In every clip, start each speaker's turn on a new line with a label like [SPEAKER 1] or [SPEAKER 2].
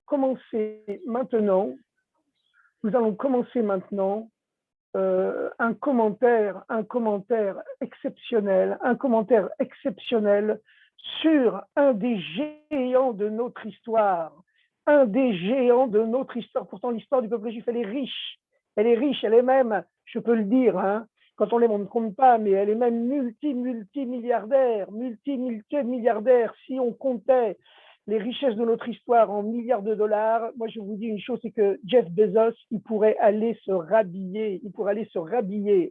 [SPEAKER 1] commencer maintenant, nous allons commencer maintenant un commentaire exceptionnel sur un des géants de notre histoire. Un des géants de notre histoire. Pourtant, l'histoire du peuple juif, elle est riche. Elle est riche, elle est même, je peux le dire, hein, quand on ne compte pas, mais elle est même multimilliardaire, multimilliardaire. Si on comptait les richesses de notre histoire en milliards de dollars, moi je vous dis une chose, c'est que Jeff Bezos, il pourrait aller se rhabiller,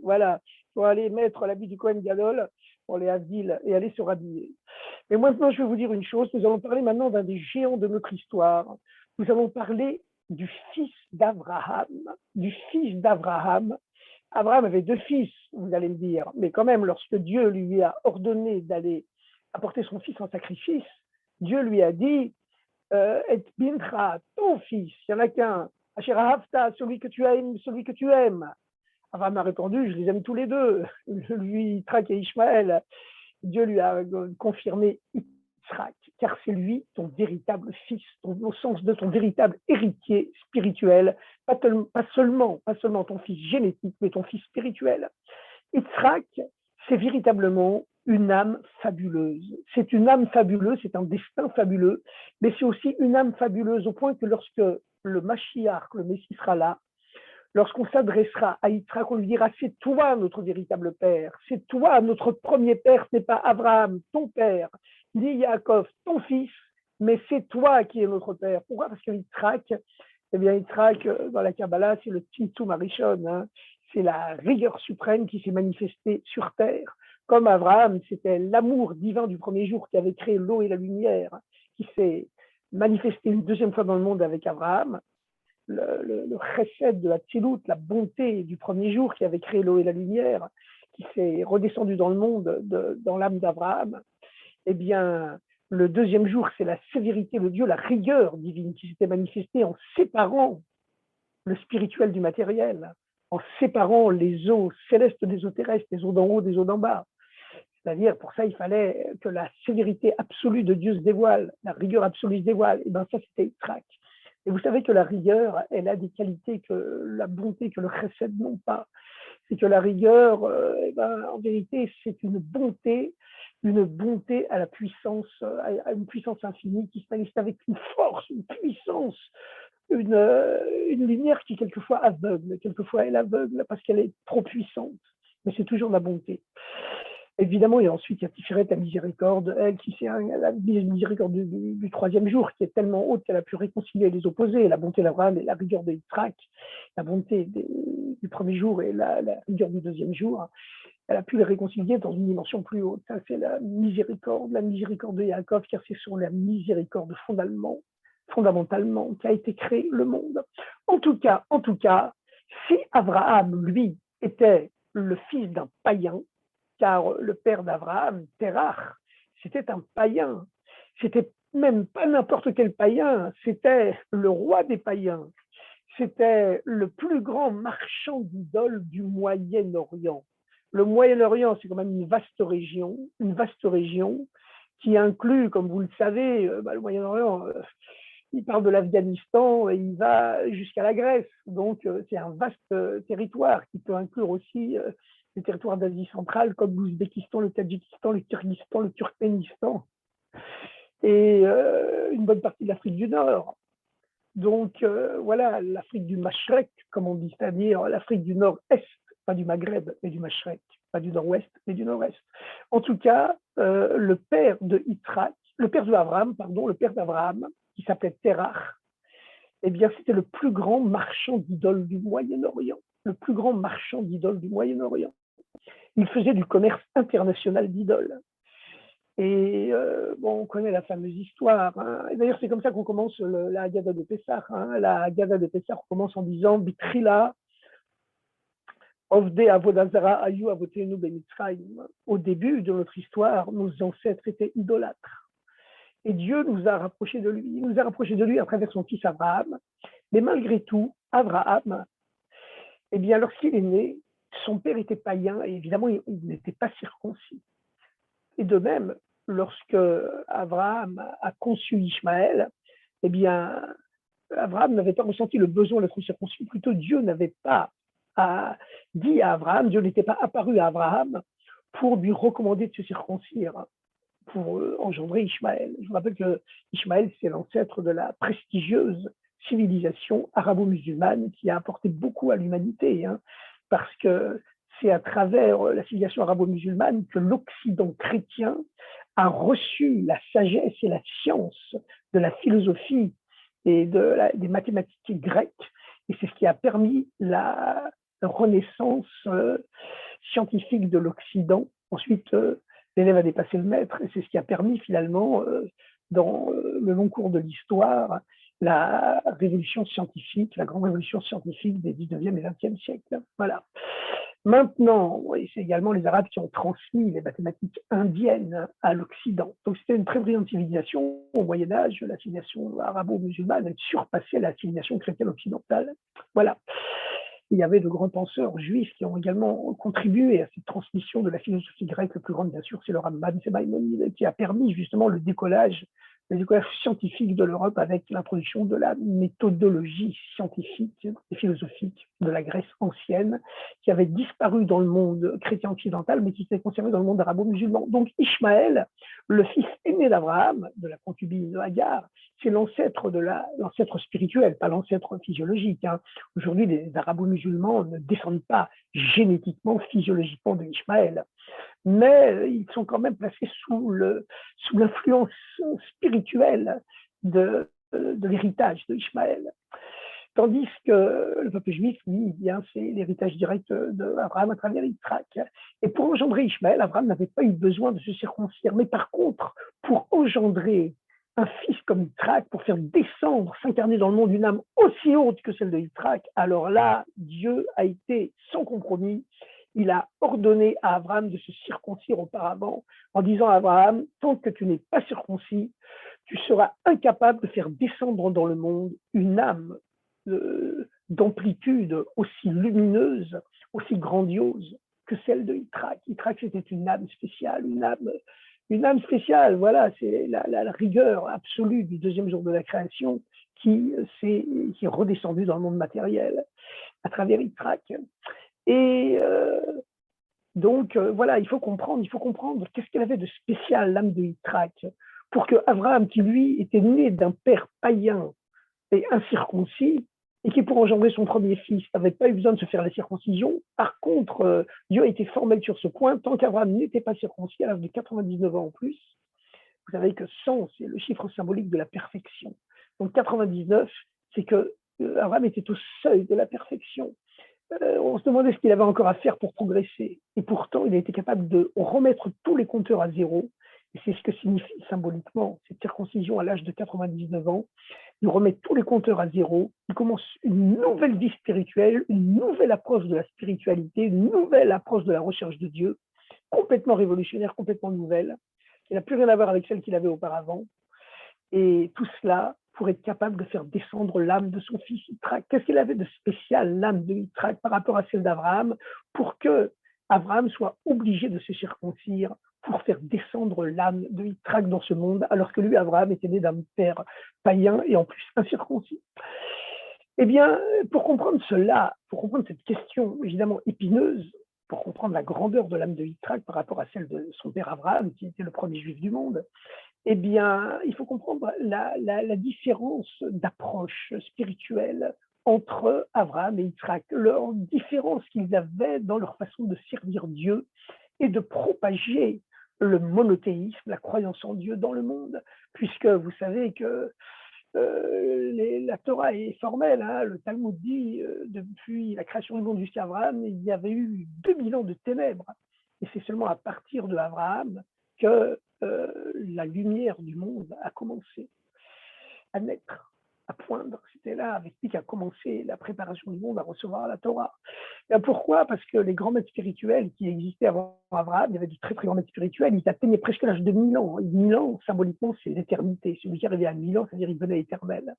[SPEAKER 1] voilà, pour aller mettre l'habit du Kohen Gadol pour les Havdil et aller se rhabiller. Et maintenant, je vais vous dire une chose, nous allons parler maintenant d'un des géants de notre histoire. Nous allons parler du fils d'Abraham, Abraham avait deux fils, vous allez me dire, mais quand même, lorsque Dieu lui a ordonné d'aller apporter son fils en sacrifice, Dieu lui a dit, et bincha, ton fils, il n'y en a qu'un, Asher celui que tu aimes. Abraham a répondu, je les aime tous les deux, lui, Yitzhak et Ishmaël. Dieu lui a confirmé Yitzhak, car c'est lui ton véritable fils, au sens de ton véritable héritier spirituel, pas seulement ton fils génétique, mais ton fils spirituel. Yitzhak, c'est véritablement une âme fabuleuse. C'est une âme fabuleuse, c'est un destin fabuleux, mais c'est aussi une âme fabuleuse au point que lorsque le Mashiach, le Messie sera là, lorsqu'on s'adressera à Yitzhak, on lui dira, c'est toi notre véritable père, c'est toi notre premier père, ce n'est pas Abraham, ton père, ni Yaakov, ton fils, mais c'est toi qui es notre père. Pourquoi? Parce que Yitzhak, Yitzhak, dans la Kabbalah, c'est le Tzimtzum Arishon, hein, c'est la rigueur suprême qui s'est manifestée sur terre. Comme Abraham, c'était l'amour divin du premier jour qui avait créé l'eau et la lumière, qui s'est manifesté une deuxième fois dans le monde avec Abraham. Le chesed de la tzilut, la bonté du premier jour qui avait créé l'eau et la lumière, qui s'est redescendu dans le monde, dans l'âme d'Abraham, eh bien, le deuxième jour, c'est la sévérité de Dieu, la rigueur divine qui s'était manifestée en séparant le spirituel du matériel, en séparant les eaux célestes des eaux terrestres, les eaux d'en haut des eaux d'en bas. C'est-à-dire, pour ça, il fallait que la sévérité absolue de Dieu se dévoile, la rigueur absolue se dévoile. Et bien ça, c'était Yitzhak. Et vous savez que la rigueur, elle a des qualités que la bonté, que le chesed n'ont pas. C'est que la rigueur, en vérité, c'est une bonté à la puissance, à une puissance infinie qui se manifeste avec une force, une puissance, une lumière qui quelquefois aveugle, quelquefois elle aveugle parce qu'elle est trop puissante. Mais c'est toujours la bonté. Évidemment, et ensuite, il y a Tiferet, la miséricorde, elle qui c'est la miséricorde du troisième jour, qui est tellement haute qu'elle a pu réconcilier les opposés, la bonté d'Abraham et la rigueur de Yitzhak, la bonté du premier jour et la rigueur du deuxième jour, elle a pu les réconcilier dans une dimension plus haute. Ça, c'est la miséricorde de Yaakov, car c'est sur la miséricorde fondamentalement qu'a été créé le monde. En tout cas, si Abraham, lui, était le fils d'un païen, car le père d'Abraham, Terach, c'était un païen. C'était même pas n'importe quel païen, c'était le roi des païens. C'était le plus grand marchand d'idoles du Moyen-Orient. Le Moyen-Orient, c'est quand même une vaste région qui inclut, comme vous le savez, le Moyen-Orient, il part de l'Afghanistan et il va jusqu'à la Grèce. Donc, c'est un vaste territoire qui peut inclure aussi les territoires d'Asie centrale comme l'Ouzbékistan, le Tadjikistan, le Kyrgyzstan, le Turkménistan et une bonne partie de l'Afrique du Nord. Donc, voilà, l'Afrique du Mashrek, comme on dit, c'est-à-dire l'Afrique du Nord-Est, pas du Maghreb, mais du Mashrek, pas du Nord-Ouest, mais du Nord-Est. En tout cas, le père d'Abraham, qui s'appelait Terach, eh bien, c'était le plus grand marchand d'idoles du Moyen-Orient. Il faisait du commerce international d'idoles. Et on connaît la fameuse histoire. Hein. Et d'ailleurs, c'est comme ça qu'on commence la Haggadah de Pessah. Hein. La Haggadah de Pessah commence en disant Bitrila, Ovde Avodazara Ayu Avotenu Bemitzrayim. Au début de notre histoire, nos ancêtres étaient idolâtres. Et Dieu nous a rapprochés de lui. Il nous a rapprochés de lui à travers son fils Abraham. Mais malgré tout, Abraham, eh bien, lorsqu'il est né, son père était païen et évidemment, il n'était pas circoncis. Et de même, lorsque Abraham a conçu Ishmaël, eh bien, Abraham n'avait pas ressenti le besoin d'être circoncis, plutôt Dieu n'avait pas dit à Abraham, Dieu n'était pas apparu à Abraham pour lui recommander de se circoncire, pour engendrer Ishmaël. Je vous rappelle que Ishmaël, c'est l'ancêtre de la prestigieuse civilisation arabo-musulmane qui a apporté beaucoup à l'humanité, hein, parce que c'est à travers la civilisation arabo-musulmane que l'Occident chrétien a reçu la sagesse et la science de la philosophie et des mathématiques grecques, et c'est ce qui a permis la renaissance scientifique de l'Occident. Ensuite, l'élève a dépassé le maître, et c'est ce qui a permis finalement, dans le long cours de l'histoire, la révolution scientifique, la grande révolution scientifique des 19e et 20e siècles. Voilà. Maintenant, c'est également les Arabes qui ont transmis les mathématiques indiennes à l'Occident. Donc c'était une très brillante civilisation. Au Moyen-Âge, la civilisation arabo-musulmane surpassait la civilisation chrétienne occidentale. Voilà. Il y avait de grands penseurs juifs qui ont également contribué à cette transmission de la philosophie grecque. Le plus grand, bien sûr, c'est le Rambam, c'est Maïmonide, qui a permis justement le décollage scientifique de l'Europe avec l'introduction de la méthodologie scientifique et philosophique de la Grèce ancienne, qui avait disparu dans le monde chrétien occidental, mais qui s'était conservé dans le monde arabo-musulman. Donc Ishmaël, le fils aîné d'Abraham, de la concubine de Hagar, c'est l'ancêtre spirituel, pas l'ancêtre physiologique. Hein. Aujourd'hui, les arabo-musulmans ne descendent pas génétiquement, physiologiquement de Ishmaël, mais ils sont quand même placés sous l'influence spirituelle de l'héritage de Ishmaël. Tandis que le peuple juif, lui, bien, c'est l'héritage direct d'Abraham à travers Yitzhak. Et pour engendrer Ishmaël, Abraham n'avait pas eu besoin de se circoncire. Mais par contre, pour engendrer un fils comme Yitzhak, pour faire descendre, s'incarner dans le monde une âme aussi haute que celle de Yitzhak, alors là, Dieu a été sans compromis. Il a ordonné à Abraham de se circoncire auparavant en disant à Abraham, tant que tu n'es pas circoncis, tu seras incapable de faire descendre dans le monde une âme d'amplitude aussi lumineuse, aussi grandiose que celle de Yitzhak. Yitzhak, c'était une âme spéciale, une âme spéciale, voilà, c'est la rigueur absolue du deuxième jour de la création qui est redescendue dans le monde matériel à travers Yitzhak. Et donc, voilà, il faut comprendre qu'est-ce qu'elle avait de spécial, l'âme de Yitzhak, pour que Abraham, qui lui était né d'un père païen et incirconcis, et qui pour engendrer son premier fils n'avait pas eu besoin de se faire la circoncision. Par contre, Dieu a été formel sur ce point, tant qu'Abraham n'était pas circoncis à l'âge de 99 ans en plus. Vous savez que 100, c'est le chiffre symbolique de la perfection. Donc 99, c'est que Abraham était au seuil de la perfection. On se demandait ce qu'il avait encore à faire pour progresser. Et pourtant, il a été capable de remettre tous les compteurs à zéro. Et c'est ce que signifie symboliquement cette circoncision à l'âge de 99 ans. Il remet tous les compteurs à zéro. Il commence une nouvelle vie spirituelle, une nouvelle approche de la spiritualité, une nouvelle approche de la recherche de Dieu, complètement révolutionnaire, complètement nouvelle, qui n'a plus rien à voir avec celle qu'il avait auparavant. Et tout cela pour être capable de faire descendre l'âme de son fils Yitzhak. Qu'est-ce qu'il avait de spécial, l'âme de Yitzhak, par rapport à celle d'Abraham, pour que Abraham soit obligé de se circoncire pour faire descendre l'âme de Yitzhak dans ce monde, alors que lui, Abraham, était né d'un père païen et en plus incirconcis. Eh bien, pour comprendre cela, pour comprendre cette question évidemment épineuse, pour comprendre la grandeur de l'âme de Yitzhak par rapport à celle de son père Abraham, qui était le premier juif du monde, eh bien, il faut comprendre la différence d'approche spirituelle entre Abraham et Yitzhak, leur différence qu'ils avaient dans leur façon de servir Dieu et de propager le monothéisme, la croyance en Dieu dans le monde, puisque vous savez que la Torah est formelle, hein, le Talmud dit, depuis la création du monde jusqu'à Abraham, il y avait eu 2000 ans de ténèbres, et c'est seulement à partir de Abraham que la lumière du monde a commencé à naître, à poindre. C'était là avec lui qu'a commencé la préparation du monde à recevoir la Torah. Et pourquoi? Parce que les grands maîtres spirituels qui existaient avant Abraham, il y avait de très très grands maîtres spirituels, ils atteignaient presque l'âge de 1000 ans. 1000 ans, symboliquement, c'est l'éternité. Celui qui arrivait à 1000 ans, c'est-à-dire il devenait éternel.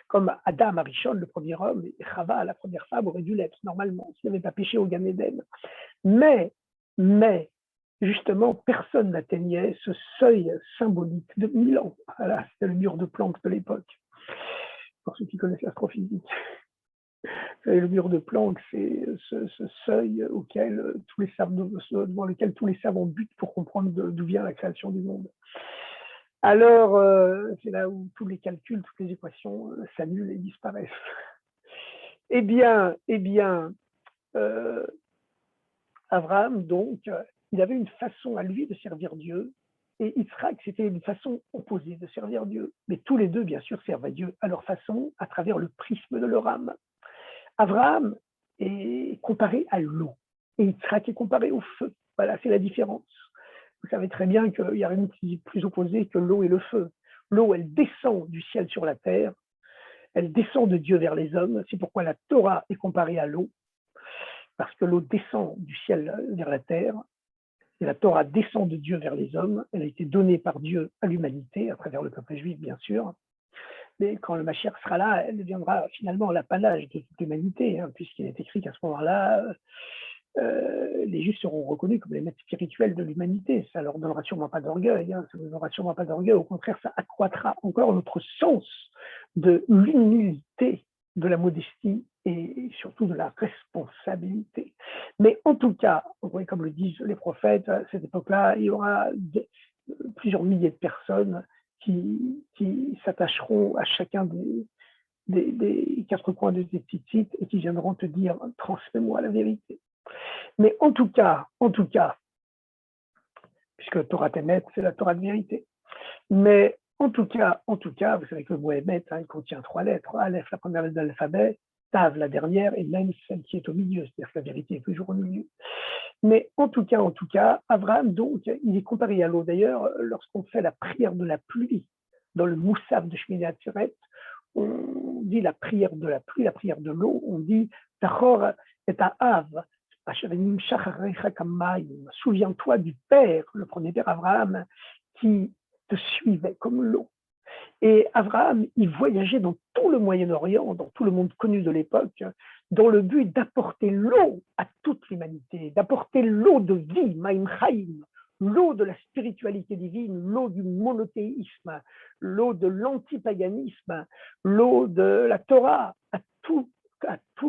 [SPEAKER 1] Comme Adam, Arishon, le premier homme, et Chava, la première femme, aurait dû l'être normalement, s'il n'avait pas péché au Gan Eden. Mais, justement, personne n'atteignait ce seuil symbolique de 1000 ans. Voilà, c'était le mur de Planck de l'époque. C'est pour pour ceux qui connaissent l'astrophysique. Et le mur de Planck, c'est ce seuil devant lequel tous les savants butent pour comprendre d'où vient la création du monde. Alors, c'est là où tous les calculs, toutes les équations s'annulent et disparaissent. Eh bien, Abraham, donc, il avait une façon à lui de servir Dieu, et Yitzhak, c'était une façon opposée de servir Dieu. Mais tous les deux, bien sûr, servent à Dieu à leur façon, à travers le prisme de leur âme. Abraham est comparé à l'eau, et Yitzhak est comparé au feu. Voilà, c'est la différence. Vous savez très bien qu'il n'y a rien de plus opposé que l'eau et le feu. L'eau, elle descend du ciel sur la terre, elle descend de Dieu vers les hommes. C'est pourquoi la Torah est comparée à l'eau, parce que l'eau descend du ciel vers la terre, et la Torah descend de Dieu vers les hommes. Elle a été donnée par Dieu à l'humanité, à travers le peuple juif, bien sûr. Mais quand le Mashiach sera là, elle deviendra finalement l'apanage de toute l'humanité, puisqu'il est écrit qu'à ce moment-là, les Juifs seront reconnus comme les maîtres spirituels de l'humanité. Ça leur donnera sûrement pas d'orgueil, ça ne donnera sûrement pas d'orgueil. Au contraire, ça accroîtra encore notre sens de l'humilité, de la modestie et surtout de la responsabilité. Mais en tout cas, comme le disent les prophètes, à cette époque-là, il y aura plusieurs milliers de personnes qui s'attacheront à chacun des quatre coins de tes petites sites et qui viendront te dire « transmets-moi la vérité ». Mais en tout cas, puisque Torah Temet, c'est la Torah de vérité. Mais en tout cas, vous savez que le mot Emet, il contient 3 lettres. Aleph, la première lettre de l'alphabet, Tav, la dernière, et même celle qui est au milieu, c'est-à-dire que la vérité est toujours au milieu. Mais en tout cas, Abraham, donc, il est comparé à l'eau. D'ailleurs, lorsqu'on fait la prière de la pluie, dans le Moussaf de Shmini Atzeret, on dit la prière de la pluie, la prière de l'eau, on dit Tachor et Av. Souviens-toi du Père, le premier Père Abraham, qui te suivait comme l'eau. Et Abraham, il voyageait dans tout le Moyen-Orient, dans tout le monde connu de l'époque, dans le but d'apporter l'eau à toute l'humanité, d'apporter l'eau de vie, Maïm Chaim, l'eau de la spiritualité divine, l'eau du monothéisme, l'eau de l'antipaganisme, l'eau de la Torah, à tout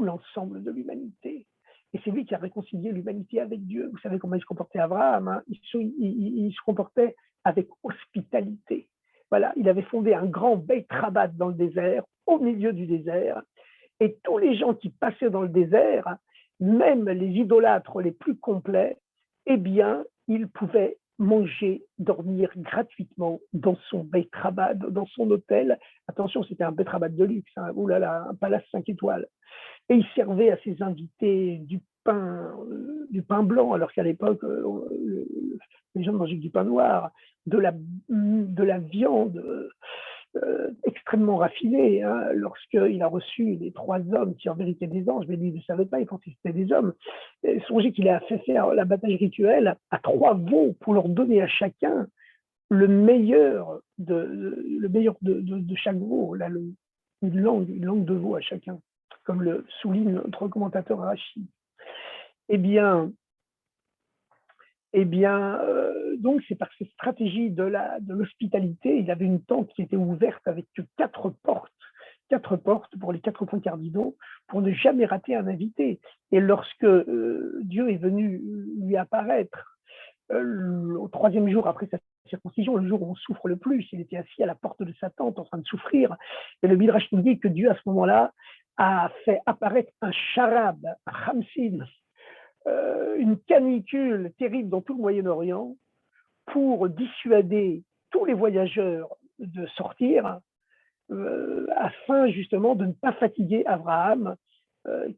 [SPEAKER 1] l'ensemble de l'humanité. Et c'est lui qui a réconcilié l'humanité avec Dieu. Vous savez comment il se comportait Abraham, il se comportait avec hospitalité. Voilà, il avait fondé un grand Beit Rabat dans le désert, au milieu du désert, et tous les gens qui passaient dans le désert, même les idolâtres les plus complets, eh bien, ils pouvaient manger, dormir gratuitement dans son Beit Rabat, dans son hôtel. Attention, c'était un Beit Rabat de luxe, un palace 5 étoiles. Et il servait à ses invités du pain blanc, alors qu'à l'époque, les gens mangeaient du pain noir, de la viande extrêmement raffinée. Lorsqu'il a reçu les 3 hommes qui en vérité des anges, mais lui ne savait pas, il pensait que c'était des hommes. Songez qu'il a fait faire l'abattage rituel à 3 veaux pour leur donner à chacun le meilleur de chaque veau, là, une langue de veau à chacun, comme le souligne notre commentateur Rachid. Eh bien, donc c'est par cette stratégie de l'hospitalité, il avait une tente qui était ouverte avec 4 portes pour les 4 points cardinaux, pour ne jamais rater un invité. Et lorsque Dieu est venu lui apparaître au 3e jour après sa circoncision, le jour où on souffre le plus, il était assis à la porte de sa tente en train de souffrir. Et le Midrash nous dit que Dieu, à ce moment-là, a fait apparaître un charab, un khamsin, une canicule terrible dans tout le Moyen-Orient pour dissuader tous les voyageurs de sortir afin justement de ne pas fatiguer Abraham,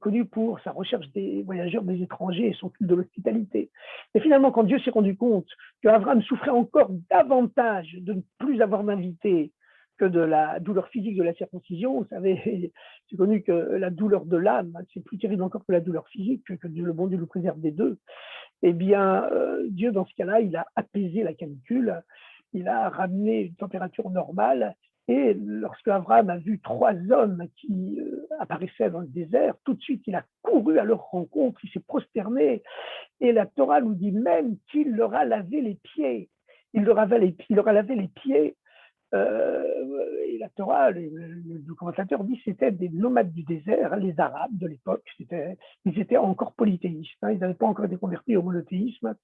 [SPEAKER 1] connu pour sa recherche des voyageurs, des étrangers et son culte de l'hospitalité. Et finalement, quand Dieu s'est rendu compte qu'Abraham souffrait encore davantage de ne plus avoir d'invités que de la douleur physique de la circoncision, vous savez, c'est connu que la douleur de l'âme, c'est plus terrible encore que la douleur physique, que le bon Dieu le préserve des deux. Eh bien, Dieu, dans ce cas-là, il a apaisé la canicule, il a ramené une température normale, et lorsque Abraham a vu 3 hommes qui apparaissaient dans le désert, tout de suite, il a couru à leur rencontre, il s'est prosterné, et la Torah nous dit même qu'il leur a lavé les pieds. Il leur a lavé les pieds Et la Torah, le commentateur dit que c'était des nomades du désert, les Arabes de l'époque. Ils étaient encore polythéistes, hein, ils n'avaient pas encore été convertis au monothéisme.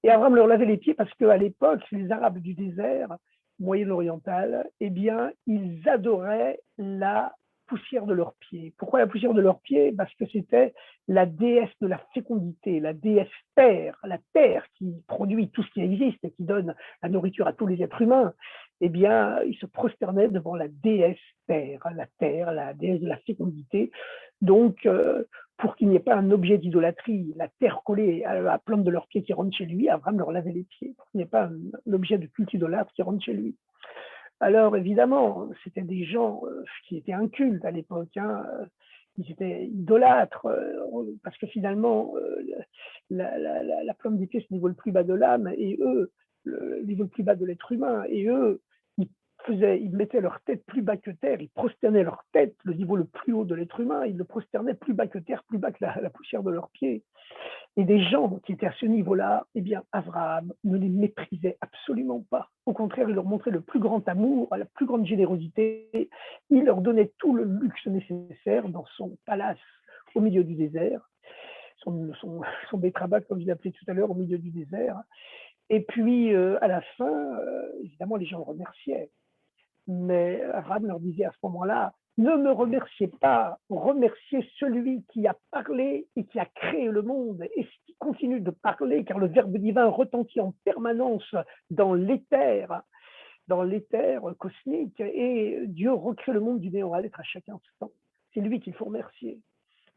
[SPEAKER 1] Et Abraham leur lavait les pieds parce qu'à l'époque, les Arabes du désert moyen-oriental, eh bien, ils adoraient la poussière de leurs pieds. Pourquoi la poussière de leurs pieds? Parce que c'était la déesse de la fécondité, la déesse terre, la terre qui produit tout ce qui existe et qui donne la nourriture à tous les êtres humains. Eh bien, ils se prosternaient devant la déesse terre, la déesse de la fécondité. Donc, pour qu'il n'y ait pas un objet d'idolâtrie, la terre collée à la plante de leurs pieds qui rentre chez lui, Abraham leur lavait les pieds, pour qu'il n'y ait pas un objet de culte idolâtre qui rentre chez lui. Alors, évidemment, c'était des gens qui étaient incultes à l'époque, hein, ils étaient idolâtres, parce que finalement, la plante des pieds, c'est le niveau le plus bas de l'âme, et eux, le niveau le plus bas de l'être humain, et eux, ils mettaient leur tête plus bas que terre, ils prosternaient leur tête, le niveau le plus haut de l'être humain, ils le prosternaient plus bas que terre, plus bas que la poussière de leurs pieds. Et des gens qui étaient à ce niveau-là, eh bien, Abraham ne les méprisait absolument pas. Au contraire, il leur montrait le plus grand amour, la plus grande générosité. Il leur donnait tout le luxe nécessaire dans son palace au milieu du désert, son Betrabat, comme je l'appelais tout à l'heure, au milieu du désert. Et puis, à la fin, évidemment, les gens le remerciaient. Mais Abraham leur disait à ce moment-là, ne me remerciez pas, remerciez celui qui a parlé et qui a créé le monde et qui continue de parler, car le Verbe divin retentit en permanence dans l'éther cosmique, et Dieu recrée le monde du néant à l'être à chaque instant. C'est lui qu'il faut remercier,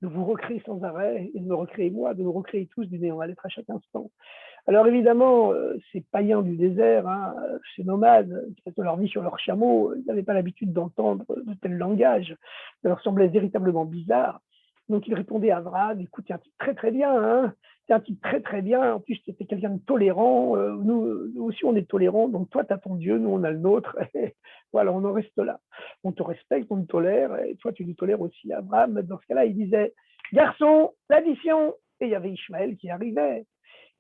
[SPEAKER 1] de vous recréer sans arrêt et de me recréer moi, de nous recréer tous du néant à l'être à chaque instant. Alors évidemment, ces païens du désert, hein, ces nomades qui passaient leur vie sur leurs chameaux, ils n'avaient pas l'habitude d'entendre de tels langages. Ça leur semblait véritablement bizarre. Donc ils répondaient à Abraham, écoute, c'est un type très très bien, hein, c'est un type très très bien, en plus tu étais quelqu'un de tolérant, nous aussi on est tolérants, donc toi tu as ton Dieu, nous on a le nôtre, et voilà, on en reste là. On te respecte, on te tolère, et toi tu nous tolères aussi. Abraham, dans ce cas-là, il disait, garçon, l'addition, et il y avait Ishmaël qui arrivait.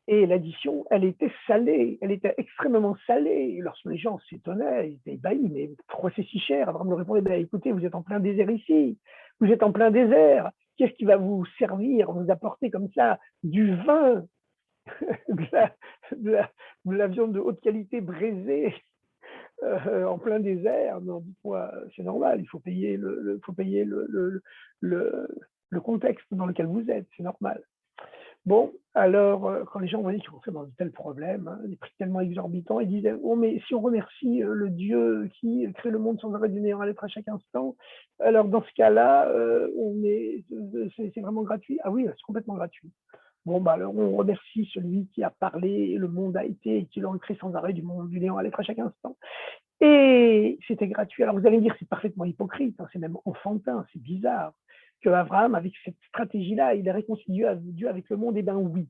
[SPEAKER 1] Et l'addition, elle était salée, elle était extrêmement salée. Et lorsque les gens s'étonnaient, ils étaient ébahis, mais pourquoi c'est si cher? Abraham leur répondait, ben, écoutez, vous êtes en plein désert ici, vous êtes en plein désert, qu'est-ce qui va vous servir, vous apporter comme ça du vin, de la viande de haute qualité braisée en plein désert? Non, dites-moi, c'est normal, il faut payer le contexte dans lequel vous êtes, c'est normal. Bon, alors, quand les gens voyaient qu'ils rentraient dans de tels problèmes, hein, des prix tellement exorbitants, ils disaient, oh, mais si on remercie le Dieu qui crée le monde sans arrêt du néant à l'être à chaque instant, alors dans ce cas-là, c'est vraiment gratuit. Ah oui, c'est complètement gratuit. Bon, bah alors on remercie celui qui a parlé, et le monde a été, et qui l'a créé sans arrêt du néant à l'être à chaque instant. Et c'était gratuit. Alors vous allez me dire, c'est parfaitement hypocrite, hein, c'est même enfantin, c'est bizarre que Abraham, avec cette stratégie-là, il est réconcilié à Dieu avec le monde. Eh ben oui,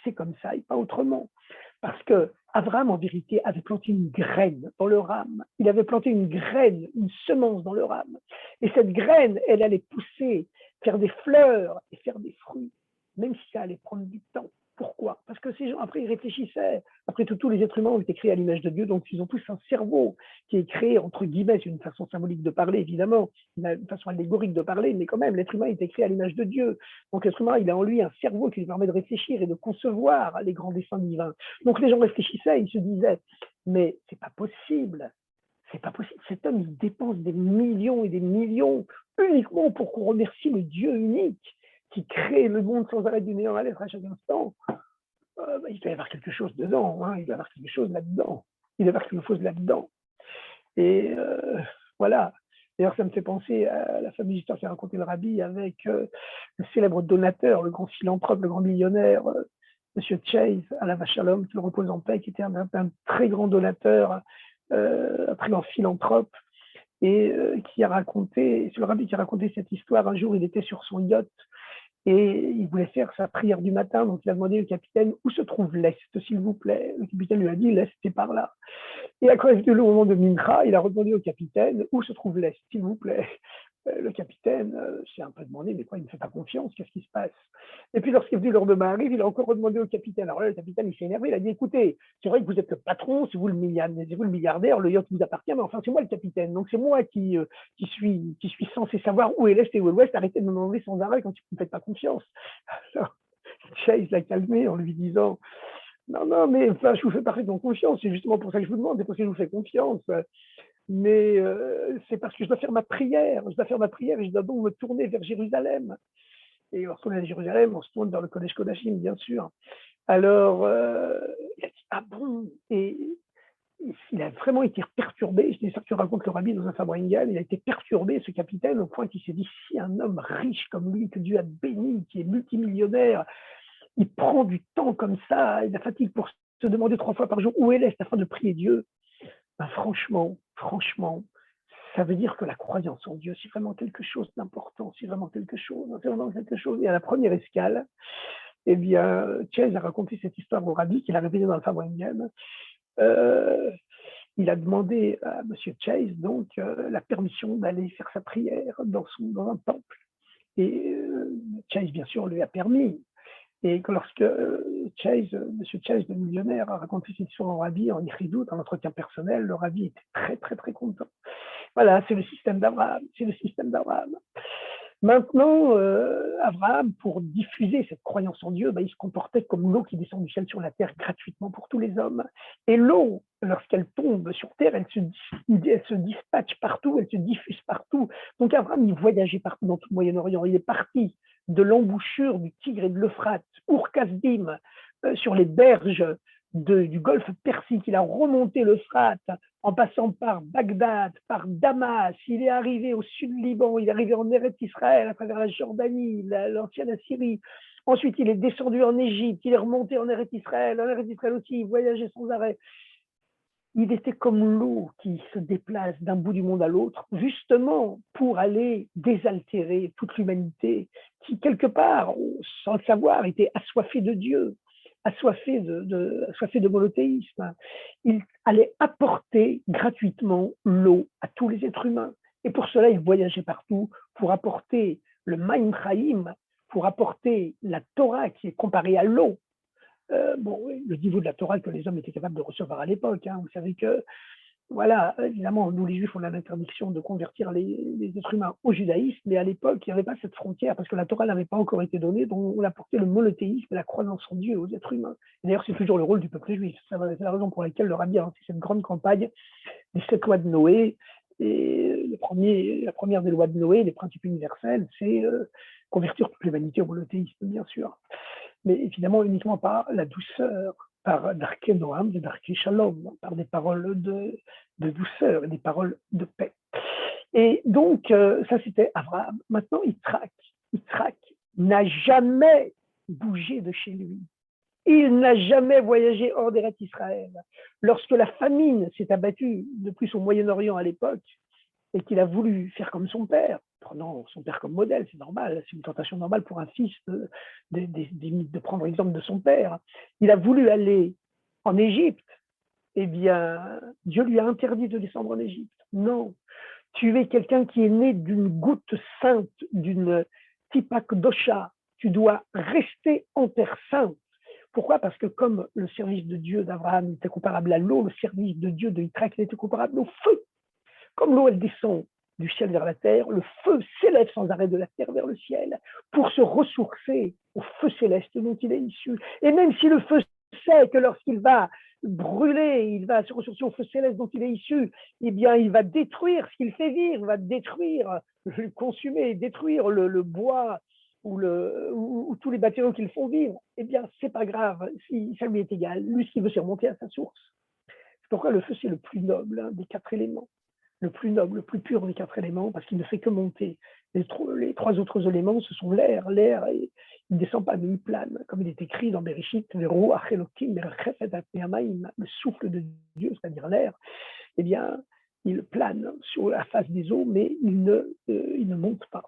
[SPEAKER 1] c'est comme ça et pas autrement. Parce que Abraham, en vérité, avait planté une graine dans leur âme. Il avait planté une graine, une semence dans leur âme. Et cette graine, elle allait pousser, faire des fleurs et faire des fruits, même si ça allait prendre du temps. Pourquoi? Parce que ces gens, après, ils réfléchissaient. Après tout, tous les êtres humains ont été créés à l'image de Dieu, donc ils ont tous un cerveau qui est créé, entre guillemets, c'est une façon symbolique de parler, évidemment, une façon allégorique de parler, mais quand même, l'être humain a été créé à l'image de Dieu. Donc l'être humain, il a en lui un cerveau qui lui permet de réfléchir et de concevoir les grands desseins divins. Donc les gens réfléchissaient, ils se disaient, mais c'est pas possible. C'est pas possible. Cet homme, il dépense des millions et des millions uniquement pour qu'on remercie le Dieu unique qui crée le monde sans arrêt du néant à l'être à chaque instant. Il doit y avoir quelque chose dedans, hein, il doit y avoir quelque chose là-dedans. Il doit y avoir quelque chose là-dedans. Et voilà. D'ailleurs, ça me fait penser à la fameuse histoire qu'a raconté le rabbi avec le célèbre donateur, le grand philanthrope, le grand millionnaire, M. Chase, à la Shalom, qui le repose en paix, qui était un très grand donateur, un très grand philanthrope, et qui a raconté, c'est le rabbi qui a raconté cette histoire. Un jour, il était sur son yacht et il voulait faire sa prière du matin, donc il a demandé au capitaine où se trouve l'Est, s'il vous plaît. Le capitaine lui a dit l'Est, c'est par là. Et à cause de au moment de Mincha, il a demandé au capitaine où se trouve l'Est, s'il vous plaît. Le capitaine s'est un peu demandé, mais quoi, il ne me fait pas confiance, qu'est-ce qui se passe? Et puis lorsqu'il est venu le lendemain arrive, il a encore demandé au capitaine. Alors là, le capitaine, il s'est énervé, il a dit, écoutez, c'est vrai que vous êtes le patron, c'est vous le milliardaire, le yacht vous appartient, mais enfin, c'est moi le capitaine. Donc c'est moi qui suis censé savoir où est l'Est et où est l'Ouest, arrêtez de me demander sans arrêt quand vous ne me faites pas confiance. Alors, Chase l'a calmé en lui disant, non, non, mais enfin, je vous fais parfaitement confiance, c'est justement pour ça que je vous demande, c'est parce que je vous fais confiance. Mais c'est parce que je dois faire ma prière. Je dois faire ma prière et je dois donc me tourner vers Jérusalem. Et lorsqu'on est à Jérusalem, on se tourne vers le Kodesh Kodashim, bien sûr. Alors, il a dit, ah bon? Et il a vraiment été perturbé. C'est ça que raconte le rabbi dans un Fabra Ingal. Il a été perturbé, ce capitaine, au point qu'il s'est dit, si un homme riche comme lui, que Dieu a béni, qui est multimillionnaire, il prend du temps comme ça, il a fatigue pour se demander 3 fois par jour où est l'Est afin de prier Dieu. Ben, franchement, ça veut dire que la croyance en Dieu, c'est vraiment quelque chose d'important, c'est vraiment quelque chose. Et à la première escale, eh bien, Chase a raconté cette histoire au rabbi qu'il a répété dans le Fabra Ingal. Il a demandé à M. Chase donc la permission d'aller faire sa prière dans un temple. Et Chase, bien sûr, lui a permis. Et lorsque Chase, M. Chase, le millionnaire, a raconté cette histoire au rabbi en Ichidut, en entretien personnel, le rabbi était très, très, très content. Voilà, c'est le système d'Abraham. C'est le système d'Abraham. Maintenant, Abraham, pour diffuser cette croyance en Dieu, il se comportait comme l'eau qui descend du ciel sur la terre gratuitement pour tous les hommes. Et l'eau, lorsqu'elle tombe sur terre, elle se dispatche partout, elle se diffuse partout. Donc Abraham, il voyageait partout dans tout le Moyen-Orient. Il est parti de l'embouchure du Tigre et de l'Euphrate, Ur-Kasdim, sur les berges du golfe Persique. Il a remonté l'Euphrate en passant par Bagdad, par Damas. Il est arrivé au sud du Liban, il est arrivé en Eretz Israël, à travers la Jordanie, l'ancienne Assyrie. Ensuite, il est descendu en Égypte, il est remonté en Eretz Israël. En Eretz Israël aussi, il voyageait sans arrêt. Il était comme l'eau qui se déplace d'un bout du monde à l'autre, justement pour aller désaltérer toute l'humanité qui, quelque part, sans le savoir, était assoiffée de Dieu, assoiffée de monothéisme. Il allait apporter gratuitement l'eau à tous les êtres humains. Et pour cela, il voyageait partout pour apporter le Maïm Chaim, pour apporter la Torah qui est comparée à l'eau. Le niveau de la Torah que les hommes étaient capables de recevoir à l'époque. Vous savez que, voilà, évidemment, nous les Juifs, on a l'interdiction de convertir les êtres humains au judaïsme, mais à l'époque, il n'y avait pas cette frontière parce que la Torah n'avait pas encore été donnée, donc on apportait le monothéisme et la croyance en Dieu aux êtres humains. Et d'ailleurs, c'est toujours le rôle du peuple juif. C'est la raison pour laquelle le rabbi a lancé cette grande campagne des 7 lois de Noé. Et la première des lois de Noé, les principes universels, c'est convertir toute l'humanité au monothéisme, bien sûr. Mais évidemment uniquement par la douceur, par Darké Noam, Darké Shalom, par des paroles de douceur et des paroles de paix. Et donc, ça c'était Abraham. Maintenant, Yitzhak n'a jamais bougé de chez lui. Il n'a jamais voyagé hors d'Eretz Israël. Lorsque la famine s'est abattue, de plus au Moyen-Orient à l'époque, et qu'il a voulu faire comme son père, prenant son père comme modèle, c'est normal, c'est une tentation normale pour un fils de prendre exemple de son père. Il a voulu aller en Égypte, eh bien, Dieu lui a interdit de descendre en Égypte. Non, tu es quelqu'un qui est né d'une goutte sainte, d'une tipak dosha, tu dois rester en terre sainte. Pourquoi? Parce que comme le service de Dieu d'Abraham était comparable à l'eau, le service de Dieu de Yitzhak était comparable au feu. Comme l'eau, elle descend du ciel vers la terre, le feu s'élève sans arrêt de la terre vers le ciel pour se ressourcer au feu céleste dont il est issu. Et même si le feu sait que lorsqu'il va brûler, il va se ressourcer au feu céleste dont il est issu, eh bien, il va détruire ce qu'il fait vivre, il va détruire, consumer, détruire le bois ou tous les matériaux qu'ils font vivre. Eh bien, c'est pas grave, si ça lui est égal. Lui, ce qu'il veut, c'est remonter à sa source. C'est pourquoi le feu, c'est le plus noble des 4 éléments. Le plus noble, le plus pur des 4 éléments, parce qu'il ne fait que monter. Les 3 autres éléments, ce sont l'air. L'air, il ne descend pas, mais il plane. Comme il est écrit dans Bereshit, le souffle de Dieu, c'est-à-dire l'air, eh bien, il plane sur la face des eaux, mais il ne monte pas.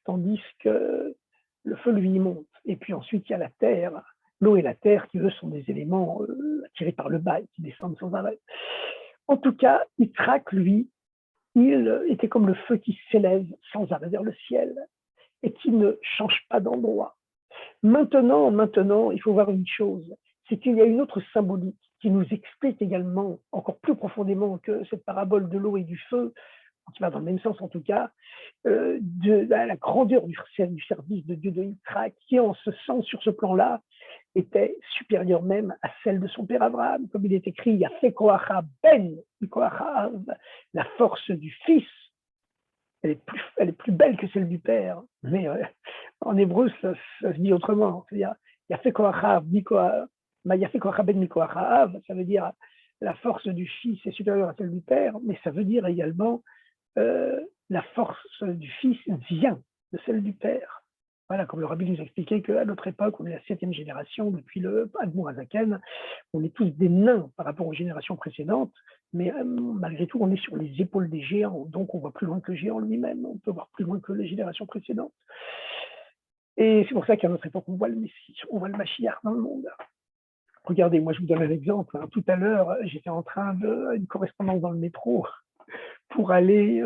[SPEAKER 1] Tandis que le feu, lui, il monte. Et puis ensuite, il y a la terre. L'eau et la terre, qui eux sont des éléments attirés par le bas, qui descendent sans arrêt. En tout cas, Yitzhak, lui, il était comme le feu qui s'élève sans arrêt vers le ciel et qui ne change pas d'endroit. Maintenant, il faut voir une chose, c'est qu'il y a une autre symbolique qui nous explique également, encore plus profondément que cette parabole de l'eau et du feu, qui va dans le même sens en tout cas, de la grandeur du service de Dieu de Yitzhak, qui en ce sens, sur ce plan-là, était supérieure même à celle de son père Abraham. Comme il est écrit, Yafé Koacha Ben, la force du fils, elle est plus belle que celle du père. Mais en hébreu, ça se dit autrement. C'est-à-dire, Yafé Koacha Ben Mikoacha, ça veut dire la force du fils est supérieure à celle du père, mais ça veut dire également la force du fils vient de celle du père. Voilà, comme le rabbi nous expliquait qu'à notre époque, on est la 7e génération depuis le Admour Azaken, on est tous des nains par rapport aux générations précédentes, mais malgré tout, on est sur les épaules des géants, donc on voit plus loin que le géant lui-même, on peut voir plus loin que les générations précédentes. Et c'est pour ça qu'à notre époque, on voit le Messie, on voit le Mashiach dans le monde. Regardez, moi je vous donne un exemple. Tout à l'heure, j'étais en train d'une correspondance dans le métro pour aller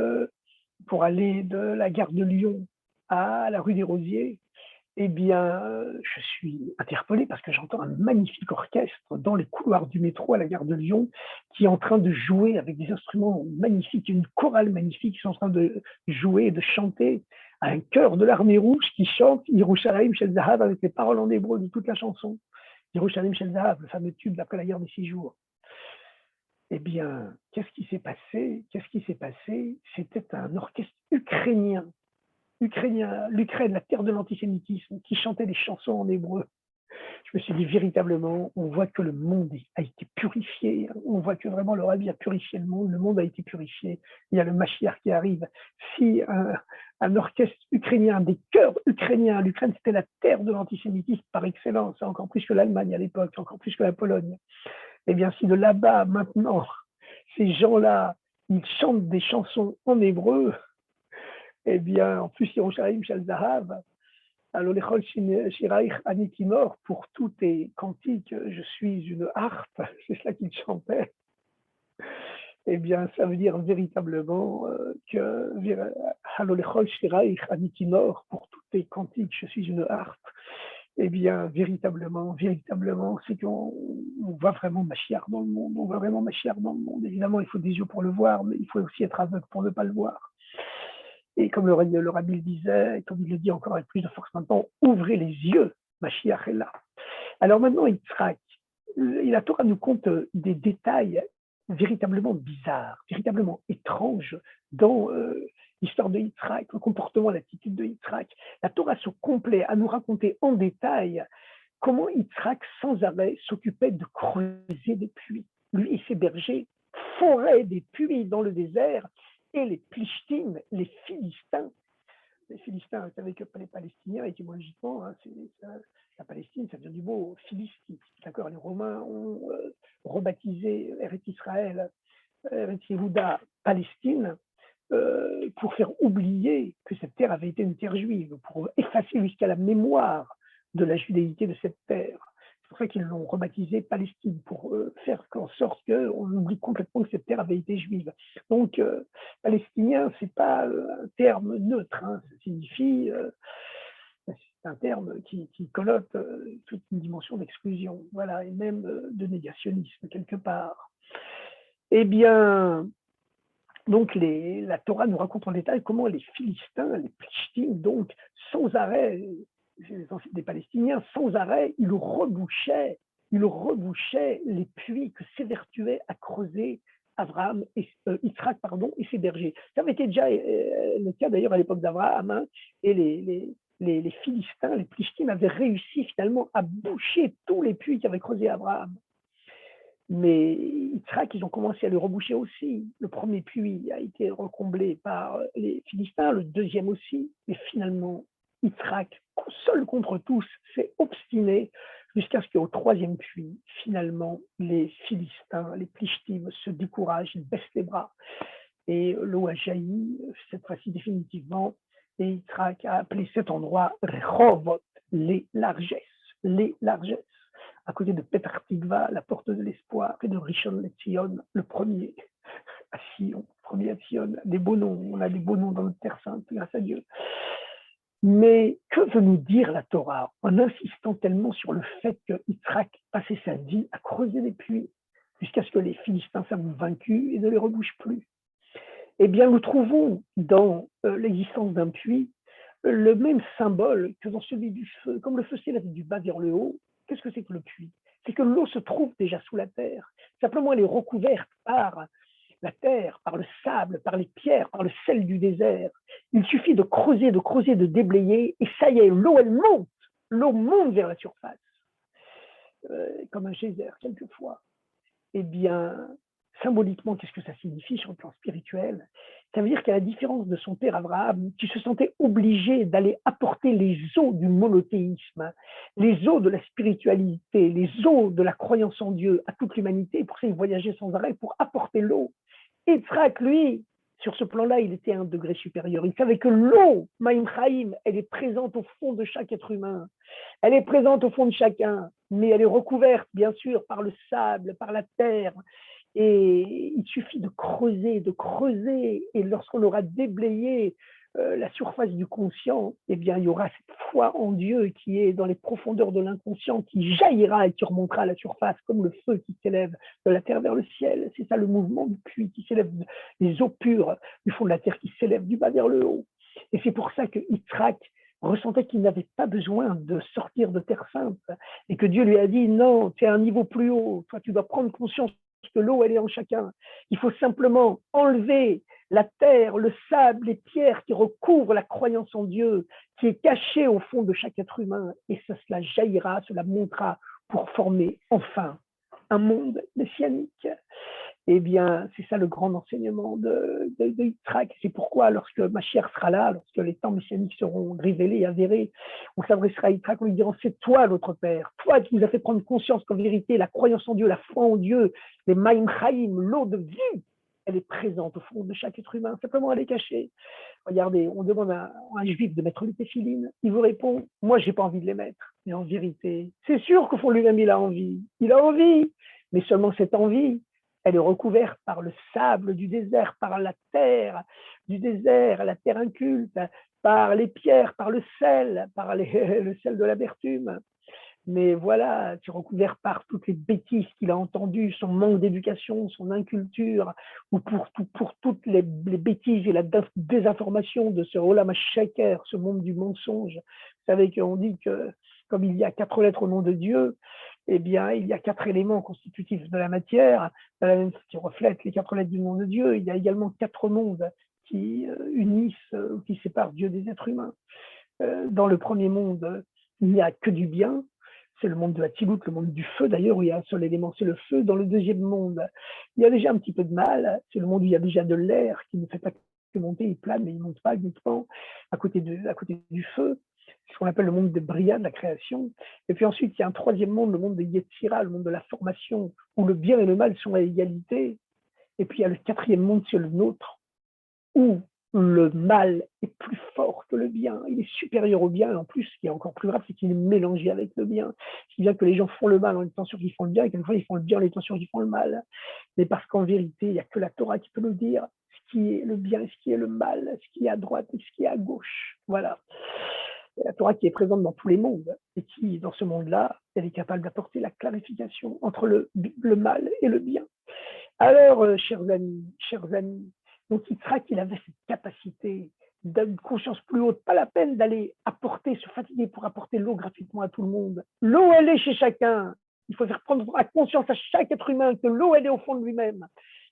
[SPEAKER 1] de la gare de Lyon à la rue des Rosiers. Eh bien, je suis interpellé parce que j'entends un magnifique orchestre dans les couloirs du métro à la gare de Lyon qui est en train de jouer avec des instruments magnifiques, une chorale magnifique qui sont en train de jouer et de chanter, un chœur de l'armée rouge qui chante Yerushalayim Shel Zahav avec les paroles en hébreu de toute la chanson. Yerushalayim Shel Zahav, le fameux tube d'après la guerre des 6 jours. Eh bien, qu'est-ce qui s'est passé? C'était un orchestre ukrainien, l'Ukraine, la terre de l'antisémitisme, qui chantait des chansons en hébreu. Je me suis dit véritablement, on voit que le monde a été purifié, on voit que vraiment le Rabbi a purifié le monde a été purifié, il y a le Mashiach qui arrive. Si un orchestre ukrainien, des chœurs ukrainiens, l'Ukraine c'était la terre de l'antisémitisme par excellence, encore plus que l'Allemagne à l'époque, encore plus que la Pologne. Eh bien, si de là-bas, maintenant, ces gens-là, ils chantent des chansons en hébreu, eh bien, en plus, Yerushalayim Shel Zahav, Alolechol Shiraich Ani Timor, pour tous tes cantiques, je suis une harpe, c'est cela qu'ils chantaient. Eh bien, ça veut dire véritablement que Alolechol Shiraich Ani Timor, pour tous tes cantiques, je suis une harpe. Eh bien, véritablement, c'est qu'on voit vraiment Mashiach dans le monde. On voit vraiment Mashiach dans le monde. Évidemment, il faut des yeux pour le voir, mais il faut aussi être aveugle pour ne pas le voir. Et comme le rabbi le disait, et comme il le dit encore avec plus de force maintenant, ouvrez les yeux, Mashiach est là. Alors maintenant, Yitzhak, la Torah nous compte des détails véritablement bizarres, véritablement étranges dans l'histoire de Yitzhak, le comportement, l'attitude de Yitzhak. La Torah se complaît à nous raconter en détail comment Yitzhak, sans arrêt, s'occupait de creuser des puits. Lui et ses bergers foraient des puits dans le désert, et les Plishtim, les Philistins, vous savez que les Palestiniens, étymologiquement, la Palestine, ça vient du mot Philistie. D'accord, les Romains ont rebaptisé Eretz Israël, Eretz Yehuda, Palestine, pour faire oublier que cette terre avait été une terre juive, pour effacer jusqu'à la mémoire de la judéité de cette terre. C'est pour ça qu'ils l'ont rebaptisé Palestine, pour faire en sorte qu'on oublie complètement que cette terre avait été juive. Donc, palestinien, ce n'est pas un terme neutre, hein, ça signifie, c'est un terme qui connote toute une dimension d'exclusion, voilà, et même de négationnisme quelque part. Eh bien, donc la Torah nous raconte en détail comment les Philistins, les Plishtim, donc sans arrêt, des Palestiniens, sans arrêt, ils rebouchaient les puits que s'évertuaient à creuser Abraham et Yitzhak, et ses bergers. Ça avait été déjà le cas d'ailleurs à l'époque d'Abraham, hein, et les Philistins, les Plishtim avaient réussi finalement à boucher tous les puits qu'avait creusé Abraham. Mais Yitzhak, ils ont commencé à le reboucher aussi. Le premier puits a été recomblé par les Philistins, le deuxième aussi, mais finalement, Yitzhak, seul contre tous, s'est obstiné jusqu'à ce qu'au troisième puits, finalement, les Philistins, les Plishtim se découragent, ils baissent les bras. Et l'eau a jailli, cette fois-ci définitivement, et Yitzhak a appelé cet endroit Rehovot, les largesses, à côté de Petah Tikva, la porte de l'espoir, et de Rishon LeZion, le premier à Sion, premier à Sion, des beaux noms, on a des beaux noms dans notre Terre Sainte, grâce à Dieu. Mais que veut nous dire la Torah en insistant tellement sur le fait que Yitzhak passait sa vie à creuser des puits jusqu'à ce que les Philistins soient vaincus et ne les rebouchent plus? Eh bien, nous trouvons dans l'existence d'un puits le même symbole que dans celui du feu. Comme le feu s'élève du bas vers le haut, qu'est-ce que c'est que le puits? C'est que l'eau se trouve déjà sous la terre. Simplement, elle est recouverte par la terre, par le sable, par les pierres, par le sel du désert. Il suffit de creuser, de déblayer, et ça y est, l'eau monte vers la surface, comme un geyser quelquefois. Eh bien, symboliquement, qu'est-ce que ça signifie sur le plan spirituel? Ça veut dire qu'à la différence de son père Abraham, qui se sentait obligé d'aller apporter les eaux du monothéisme, les eaux de la spiritualité, les eaux de la croyance en Dieu à toute l'humanité, pour ça il voyageait sans arrêt pour apporter l'eau. Yitzhak, lui, sur ce plan-là, il était à un degré supérieur. Il savait que l'eau, Maïm Chaim, elle est présente au fond de chaque être humain. Elle est présente au fond de chacun, mais elle est recouverte, bien sûr, par le sable, par la terre. Et il suffit de creuser, et lorsqu'on aura déblayé la surface du conscient, eh bien, il y aura cette foi en Dieu qui est dans les profondeurs de l'inconscient, qui jaillira et qui remontera à la surface, comme le feu qui s'élève de la terre vers le ciel. C'est ça le mouvement du puits qui s'élève, des eaux pures du fond de la terre qui s'élèvent du bas vers le haut. Et c'est pour ça que Yitzhak ressentait qu'il n'avait pas besoin de sortir de Terre Sainte et que Dieu lui a dit non, tu es à un niveau plus haut, toi tu dois prendre conscience que l'eau elle est en chacun. Il faut simplement enlever la terre, le sable, les pierres qui recouvrent la croyance en Dieu, qui est cachée au fond de chaque être humain, et cela jaillira, cela montera pour former enfin un monde messianique. Eh bien, c'est ça le grand enseignement de Yitzhak. C'est pourquoi, lorsque Mashiach sera là, lorsque les temps messianiques seront révélés et avérés, on s'adressera à Yitzhak en lui disant c'est toi, notre Père, toi qui nous as fait prendre conscience qu'en vérité, la croyance en Dieu, la foi en Dieu, les Maïm Chaim, l'eau de vie, elle est présente au fond de chaque être humain. Simplement, elle est cachée. Regardez, on demande à un juif de mettre les téphilines. Il vous répond moi, j'ai pas envie de les mettre. Mais en vérité, c'est sûr qu'au fond de lui-même, il a envie. Il a envie. Mais seulement cette envie, elle est recouverte par le sable du désert, par la terre du désert, la terre inculte, par les pierres, par le sel, le sel de l'amertume. Mais voilà, c'est recouvert par toutes les bêtises qu'il a entendues, son manque d'éducation, son inculture, ou pour toutes les bêtises et la désinformation de ce Olam HaSheker, ce monde du mensonge. Vous savez qu'on dit que comme il y a 4 lettres au nom de Dieu, eh bien, il y a 4 éléments constitutifs de la matière, qui reflètent les 4 lettres du nom de Dieu. Il y a également 4 mondes qui unissent ou qui séparent Dieu des êtres humains. Dans le premier monde, il n'y a que du bien. C'est le monde de la Tilout, le monde du feu d'ailleurs, où il y a un seul élément, c'est le feu. Dans le deuxième monde, il y a déjà un petit peu de mal. C'est le monde où il y a déjà de l'air qui ne fait pas que monter, il plane, mais il ne monte pas uniquement à côté du feu. C'est ce qu'on appelle le monde de Bria, de la création. Et puis ensuite, il y a un troisième monde, le monde de Yetzira, le monde de la formation, où le bien et le mal sont à égalité. Et puis il y a le quatrième monde, c'est le nôtre, où le mal est plus fort que le bien, il est supérieur au bien, et en plus, ce qui est encore plus grave, c'est qu'il est mélangé avec le bien. Ce qui veut dire que les gens font le mal en étant sûrs qu'ils font le bien, et quelquefois ils font le bien en étant sûrs qu'ils font le mal. Mais parce qu'en vérité, il n'y a que la Torah qui peut nous dire ce qui est le bien et ce qui est le mal, ce qui est à droite et ce qui est à gauche. Voilà. La Torah qui est présente dans tous les mondes, et qui, dans ce monde-là, elle est capable d'apporter la clarification entre le mal et le bien. Alors, chers amis, donc Yitzhak, il avait cette capacité d'une conscience plus haute, pas la peine d'aller apporter, se fatiguer pour apporter l'eau gratuitement à tout le monde. L'eau, elle est chez chacun. Il faut faire prendre à conscience à chaque être humain que l'eau, elle est au fond de lui-même.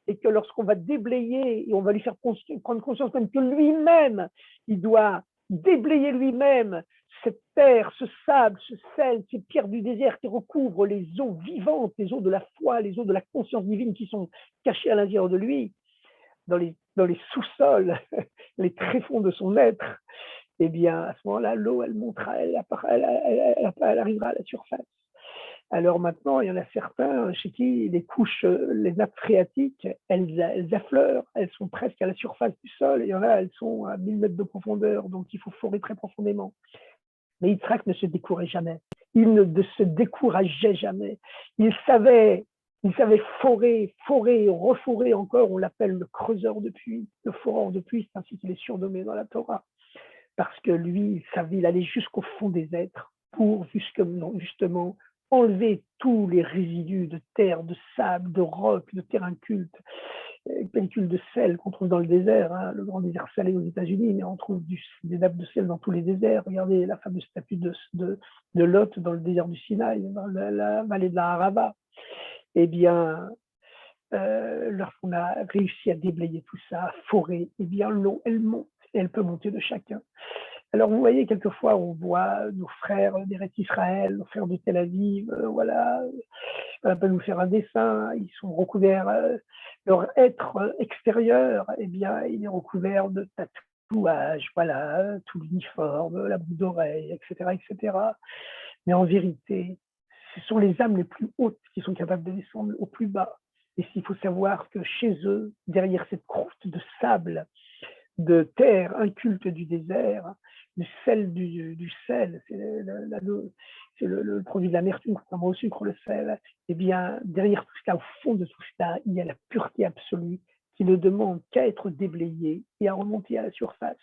[SPEAKER 1] Et que lorsqu'on va déblayer et on va lui faire prendre conscience même que lui-même, il doit déblayer lui-même cette terre, ce sable, ce sel, ces pierres du désert qui recouvrent les eaux vivantes, les eaux de la foi, les eaux de la conscience divine qui sont cachées à l'intérieur de lui, dans les sous-sols, les tréfonds de son être, eh bien, à ce moment-là, l'eau, elle montera, elle arrivera à la surface. Alors maintenant, il y en a certains chez qui les couches, les nappes phréatiques, elles affleurent, elles sont presque à la surface du sol, et il y en a, elles sont à 1000 mètres de profondeur, donc il faut forer très profondément. Mais Yitzhak ne se décourageait jamais. Il ne se décourageait jamais. Il savait Il savait forer, forer, reforer encore. On l'appelle le creuseur de puits, le foreur de puits, c'est ainsi qu'il est surnommé dans la Torah. Parce que lui, il savait, il allait jusqu'au fond des êtres pour justement enlever tous les résidus de terre, de sable, de roc, de terrain culte, pellicule de sel qu'on trouve dans le désert, hein, le grand désert salé aux États-Unis, mais on trouve des nappes de sel dans tous les déserts. Regardez la fameuse statue de Lot dans le désert du Sinaï, dans la vallée de la Harava. Eh bien, lorsqu'on a réussi à déblayer tout ça, à forer, eh bien l'eau, elle monte, et elle peut monter de chacun. Alors vous voyez, quelquefois, on voit nos frères d'Eretz Israël, nos frères de Tel Aviv, voilà, on peut nous faire un dessin, ils sont recouverts, leur être extérieur, eh bien, il est recouvert de tatouages, voilà, tout l'uniforme, la boucle d'oreille, etc., etc. Mais en vérité, ce sont les âmes les plus hautes qui sont capables de descendre au plus bas. Et s'il faut savoir que chez eux, derrière cette croûte de sable, de terre inculte du désert, du sel du sel, c'est le produit de l'amertume, contrairement au sucre, le sel, eh bien, derrière tout cela, au fond de tout cela, il y a la pureté absolue qui ne demande qu'à être déblayée et à remonter à la surface.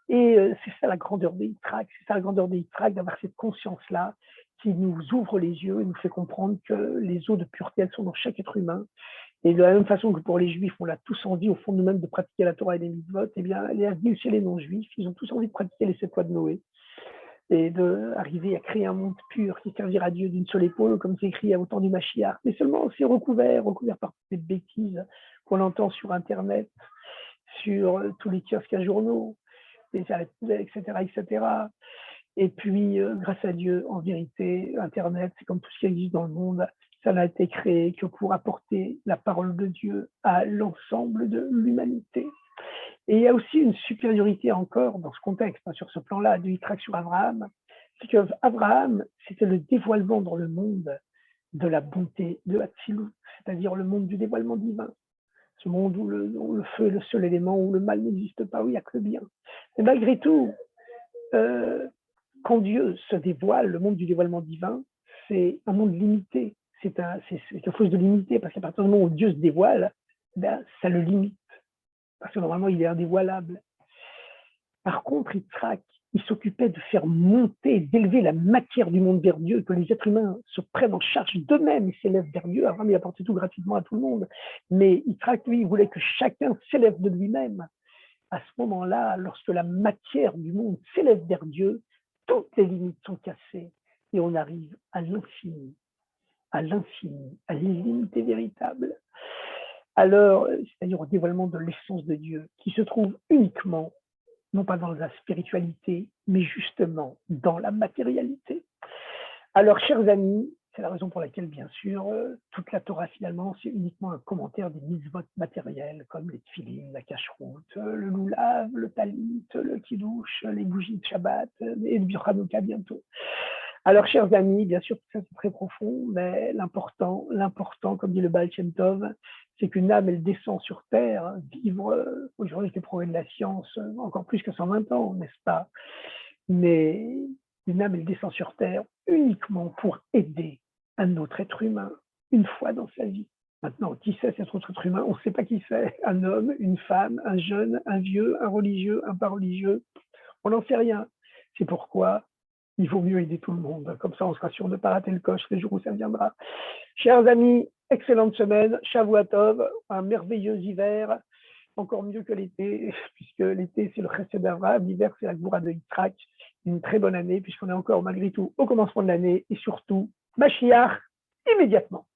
[SPEAKER 1] Et c'est ça la grandeur des Yitzhak, c'est ça la grandeur des Yitzhak, d'avoir cette conscience-là qui nous ouvre les yeux et nous fait comprendre que les eaux de pureté, elles sont dans chaque être humain. Et de la même façon que pour les Juifs, on a tous envie au fond de nous-mêmes de pratiquer la Torah et les mitzvot, eh bien, elle est venue chez les non-Juifs, ils ont tous envie de pratiquer les 7 lois de Noé et d'arriver à créer un monde pur qui servira à Dieu d'une seule épaule, comme c'est écrit au temps du Mashiach. Mais seulement c'est recouvert par des bêtises qu'on entend sur Internet, sur tous les kiosques à journaux, etc., etc. Et puis, grâce à Dieu, en vérité, Internet, c'est comme tout ce qui existe dans le monde, ça n'a été créé que pour apporter la parole de Dieu à l'ensemble de l'humanité. Et il y a aussi une supériorité encore dans ce contexte, hein, sur ce plan-là, de Yitzhak sur Abraham, c'est qu'Abraham, c'était le dévoilement dans le monde de la bonté de Hatzilut, c'est-à-dire le monde du dévoilement divin. Ce monde où le feu est le seul élément, où le mal n'existe pas, où il n'y a que le bien. Et malgré tout, quand Dieu se dévoile, le monde du dévoilement divin, c'est un monde limité. C'est quelque chose de limité, parce qu'à partir du moment où Dieu se dévoile, ben, ça le limite. Parce que normalement, il est indévoilable. Par contre, Yitzhak, il s'occupait de faire monter, d'élever la matière du monde vers Dieu, que les êtres humains se prennent en charge d'eux-mêmes et s'élèvent vers Dieu. Abraham, il apportait tout gratuitement à tout le monde. Mais Yitzhak, lui, il voulait que chacun s'élève de lui-même. À ce moment-là, lorsque la matière du monde s'élève vers Dieu, toutes les limites sont cassées et on arrive à l'infini, à l'illimité véritable. Alors, c'est-à-dire au dévoilement de l'essence de Dieu, qui se trouve uniquement, non pas dans la spiritualité, mais justement dans la matérialité. Alors, chers amis, c'est la raison pour laquelle, bien sûr, toute la Torah, finalement, c'est uniquement un commentaire des mitzvot matériels, comme les tefilines, la cacheroute, le loulav, le talit, le kidouche, les bougies de Shabbat, et le Hanouka bientôt. Alors, chers amis, bien sûr, tout ça, c'est très profond, mais l'important, comme dit le Baal Shem Tov, c'est qu'une âme, elle descend sur Terre, vivre, aujourd'hui, avec les progrès de la science, encore plus que 120 ans, n'est-ce pas? Mais une âme, elle descend sur Terre uniquement pour aider un autre être humain, une fois dans sa vie. Maintenant, qui c'est cet autre être humain? On ne sait pas qui c'est. Un homme, une femme, un jeune, un vieux, un religieux, un pas religieux. On n'en sait rien. C'est pourquoi il vaut mieux aider tout le monde. Comme ça, on sera sûr de ne pas rater le coche le jour où ça viendra. Chers amis, excellente semaine. Shavua Tov, un merveilleux hiver. Encore mieux que l'été, puisque l'été, c'est le Chesed d'Avraham, l'hiver, c'est la Goura de Yitzhak. Une très bonne année, puisqu'on est encore, malgré tout, au commencement de l'année, et surtout, Mashiach, immédiatement.